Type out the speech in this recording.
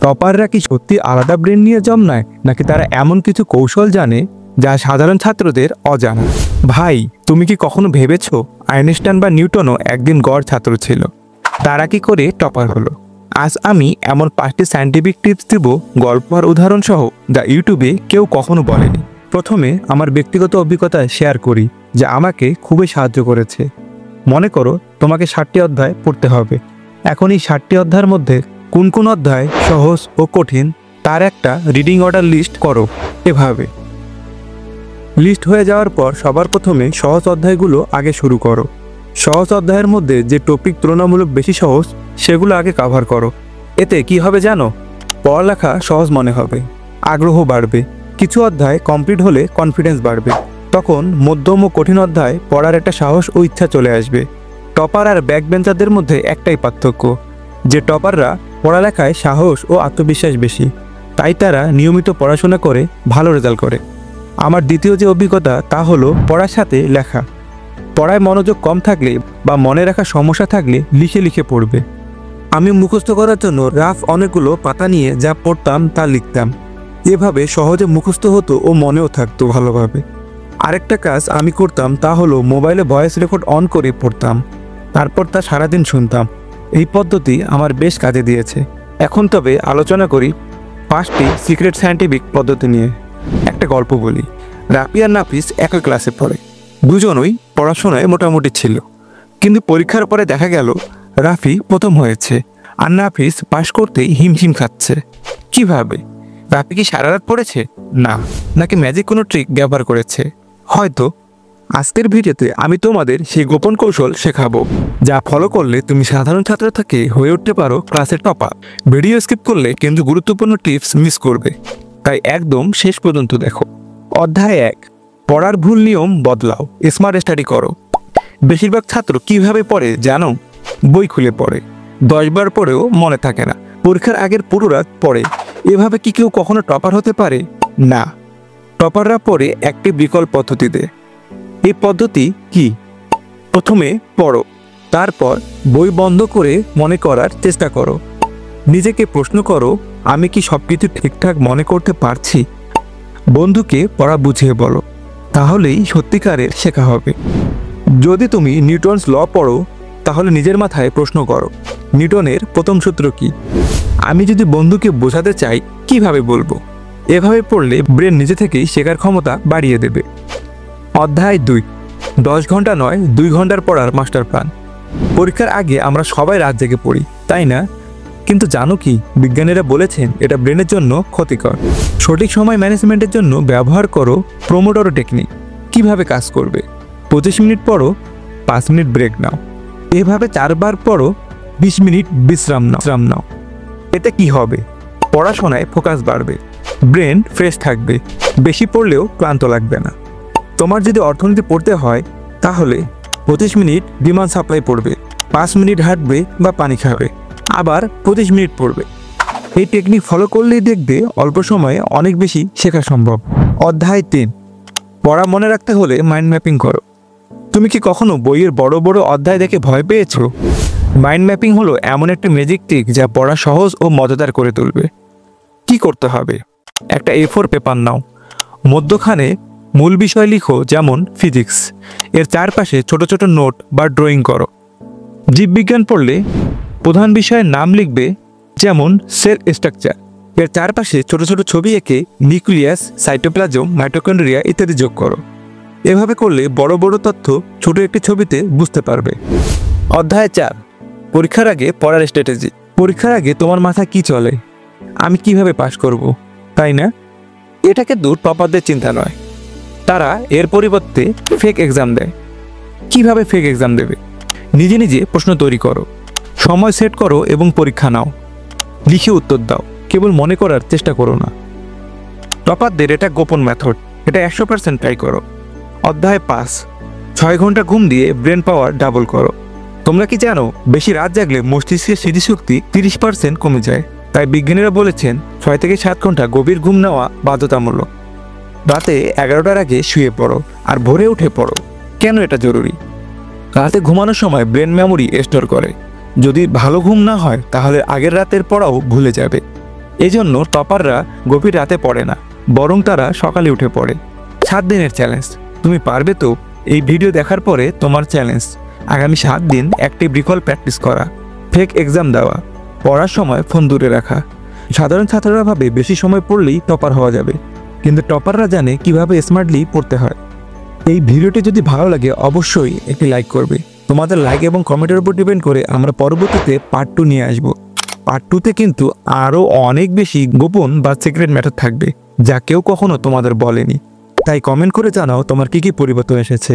টপাররা কি সত্যি আলাদা ব্রেন নিয়ে জন্মায়, নাকি তারা এমন কিছু কৌশল জানে যা সাধারণ ছাত্রদের অজানা? ভাই, তুমি কি কখনো ভেবেছো আইনস্টাইন বা নিউটনও একদিন গড় ছাত্র ছিল? তারা কি করে টপার হলো? আজ আমি এমন 5টি সায়েন্টিফিক টিপস দিব, গল্প আর উদাহরণ সহ, যা ইউটিউবে কেউ কখনো বলেনি। প্রথমে আমার ব্যক্তিগত অভিজ্ঞতা শেয়ার করি, যা আমাকে খুবই সাহায্য করেছে। মনে করো তোমাকে 60টি অধ্যায় পড়তে হবে। এখন এই 60টি অধ্যায়ের মধ্যে কোন কোন অধ্যায় সহজ ও কঠিন তার একটা রিডিং অর্ডার লিস্ট করো। এভাবে লিস্ট হয়ে যাওয়ার পর সবার প্রথমে সহজ অধ্যায়গুলো আগে শুরু করো। সহজ অধ্যায়ের মধ্যে যে টপিক তুলনামূলক বেশি সহজ সেগুলো আগে কভার করো। এতে কি হবে জানো? পড়ালেখা সহজ মনে হবে, আগ্রহ বাড়বে। কিছু অধ্যায় কমপ্লিট হলে কনফিডেন্স বাড়বে। তখন মধ্যম ও কঠিন অধ্যায় পড়ার একটা সাহস ও ইচ্ছা চলে আসবে। টপার আর ব্যাকবেঞ্চারদের মধ্যে একটাই পার্থক্য, যে টপাররা পড়ালেখায় সাহস ও আত্মবিশ্বাস বেশি, তাই তারা নিয়মিত পড়াশোনা করে ভালো রেজাল্ট করে। আমার দ্বিতীয় যে অভিজ্ঞতা তা হলো পড়ার সাথে লেখা। পড়ায় মনোযোগ কম থাকলে বা মনে রাখার সমস্যা থাকলে লিখে লিখে পড়বে। আমি মুখস্থ করার জন্য রাফ অনেকগুলো পাতা নিয়ে যা পড়তাম তা লিখতাম। এভাবে সহজে মুখস্থ হতো ও মনেও থাকতো ভালোভাবে। আরেকটা কাজ আমি করতাম তা হলো মোবাইলে ভয়েস রেকর্ড অন করে পড়তাম, তারপর তা সারাদিন শুনতাম। এই পদ্ধতি আমার বেশ কাজে দিয়েছে। এখন তবে আলোচনা করি 5টি সিক্রেট সায়েন্টিফিক পদ্ধতি নিয়ে। একটা গল্প বলি। রাফি আর নাফিস একই ক্লাসে পড়ে। দুজনই পড়াশোনায় মোটামুটি ছিল, কিন্তু পরীক্ষার পরে দেখা গেল রাফি প্রথম হয়েছে আর নাফিস পাশ করতেই হিমশিম খাচ্ছে। কিভাবে? রাফি কি সারা রাত পড়েছে? না। নাকি ম্যাজিক কোনো ট্রিক ব্যবহার করেছে? হয়তো। আজকের ভিডিওতে আমি তোমাদের সেই গোপন কৌশল শেখাবো, যা ফলো করলে তুমি সাধারণ ছাত্র থেকে হয়ে উঠতে পারো ক্লাসের টপার। ভিডিও স্কিপ করলে কিন্তু গুরুত্বপূর্ণ টিপস মিস করবে, তাই একদম শেষ পর্যন্ত দেখো। অধ্যায় 1, পড়ার ভুল নিয়ম বদলাও, স্মার্ট স্টাডি করো। বেশিরভাগ ছাত্র কিভাবে পড়ে জানো? বই খুলে পড়ে, 10 বার পড়েও মনে থাকে না। পরীক্ষার আগের পুরো রাত পড়ে। এভাবে কি কেউ কখনো টপার হতে পারে? না। টপাররা পড়ে একটি বিকল্প পদ্ধতিতে। এই পদ্ধতি কি? প্রথমে পড়ো, তারপর বই বন্ধ করে মনে করার চেষ্টা করো। নিজেকে প্রশ্ন করো, আমি কি সবকিছু ঠিকঠাক মনে করতে পারছি? বন্ধুকে পড়া বুঝিয়ে বলো, তাহলেই সত্যিকারের শেখা হবে। যদি তুমি নিউটনস ল পড়ো, তাহলে নিজের মাথায় প্রশ্ন করো, নিউটনের প্রথম সূত্র কি? আমি যদি বন্ধুকে বোঝাতে চাই, কিভাবে বলবো? এভাবে পড়লে ব্রেন নিজে থেকেই শেখার ক্ষমতা বাড়িয়ে দেবে। অধ্যায় 2, 10 ঘন্টা নয় 2 ঘন্টার পড়ার মাস্টার প্ল্যান। পরীক্ষার আগে আমরা সবাই রাত জেগে পড়ি, তাই না? কিন্তু জানো কি, বিজ্ঞানীরা বলেছেন এটা ব্রেনের জন্য ক্ষতিকর। সঠিক সময় ম্যানেজমেন্টের জন্য ব্যবহার করো প্রোমোডোরো টেকনিক। কিভাবে কাজ করবে? 25 মিনিট পড়ো, 5 মিনিট ব্রেক নাও। এভাবে 4 বার পড়ো, 20 মিনিট বিশ্রাম নাও। এতে কি হবে? পড়াশোনায় ফোকাস বাড়বে, ব্রেন ফ্রেশ থাকবে, বেশি পড়লেও ক্লান্ত লাগবে না। তোমার যদি অর্থনীতি পড়তে হয়, তাহলে 25 মিনিট ডিমান্ড সাপ্লাই পড়বে, 5 মিনিট হাঁটবে বা পানি খাবে, আবার 25 মিনিট পড়বে। এই টেকনিক ফলো করলেই দেখবে অল্প সময়ে অনেক বেশি শেখা সম্ভব। অধ্যায় 3, পড়া মনে রাখতে হলে মাইন্ড ম্যাপিং করো। তুমি কি কখনো বইয়ের বড় বড় অধ্যায় দেখে ভয় পেয়েছো? মাইন্ড ম্যাপিং হলো এমন একটা ম্যাজিক ট্রিক যা পড়া সহজ ও মজাদার করে তুলবে। কি করতে হবে? একটা A4 পেপার নাও, মধ্যখানে মূল বিষয় লিখো, যেমন ফিজিক্স। এর চারপাশে ছোট ছোট নোট বা ড্রয়িং করো। জীববিজ্ঞান পড়লে প্রধান বিষয়ের নাম লিখবে, যেমন সেল স্ট্রাকচার। এর চারপাশে ছোট ছোট ছবি এঁকে নিউক্লিয়াস, সাইটোপ্লাজম, মাইটোকন্ড্রিয়া ইত্যাদি যোগ করো। এভাবে করলে বড় বড় তথ্য ছোট একটি ছবিতে বুঝতে পারবে। অধ্যায় 4, পরীক্ষার আগে পড়ার স্ট্র্যাটেজি। পরীক্ষার আগে তোমার মাথায় কি চলে? আমি কিভাবে পাস করব, তাই না? এটা কিন্তু টপারদের চিন্তা নয়। তারা এর পরিবর্তে ফেক এক্সাম দেয়। কিভাবে ফেক এক্সাম দেবে? নিজে নিজে প্রশ্ন তৈরি করো, সময় সেট করো এবং পরীক্ষা নাও। লিখে উত্তর দাও, কেবল মনে করার চেষ্টা করো না। টপারদের এটা গোপন মেথড, এটা 100% ট্রাই করো। অধ্যায় 5, 6 ঘন্টা ঘুম দিয়ে ব্রেন পাওয়ার ডাবল করো। তোমরা কি জানো, বেশি রাত জাগলে মস্তিষ্কের স্মৃতিশক্তি 30% কমে যায়। তাই বিজ্ঞানীরা বলেছেন 6 থেকে 7 ঘন্টা গভীর ঘুম নেওয়া বাধ্যতামূলক। রাতে 11টার আগে শুয়ে পড়ো আর ভোরে উঠে পড়ো। কেন এটা জরুরি? রাতে ঘুমানোর সময় ব্রেন মেমোরি স্টোর করে। যদি ভালো ঘুম না হয়, তাহলে আগের রাতের পড়াও ভুলে যাবে। এজন্য টপাররা গভীর রাতে পড়ে না, বরং তারা সকালে উঠে পড়ে। 7 দিনের চ্যালেঞ্জ, তুমি পারবে তো? এই ভিডিও দেখার পরে তোমার চ্যালেঞ্জ আগামী 7 দিন অ্যাক্টিভ রিকল প্র্যাকটিস করা, ফেক এক্সাম দেওয়া, পড়ার সময় ফোন দূরে রাখা। সাধারণ ছাত্ররা ভাবে বেশি সময় পড়লেই টপার হওয়া যাবে, কিন্তু টপাররা জানে কিভাবে স্মার্টলি পড়তে হয়। এই ভিডিওটি যদি ভালো লাগে অবশ্যই একটি লাইক করবে। তোমাদের লাইক এবং কমেন্টের উপর ডিপেন্ড করে আমরা পরবর্তীতে পার্ট 2 নিয়ে আসব। পার্ট 2তে কিন্তু আরও অনেক বেশি গোপন বা সিক্রেট ম্যাটার থাকবে, যা কেউ কখনো তোমাদের বলেনি। তাই কমেন্ট করে জানাও তোমার কি কি পরিবর্তন এসেছে।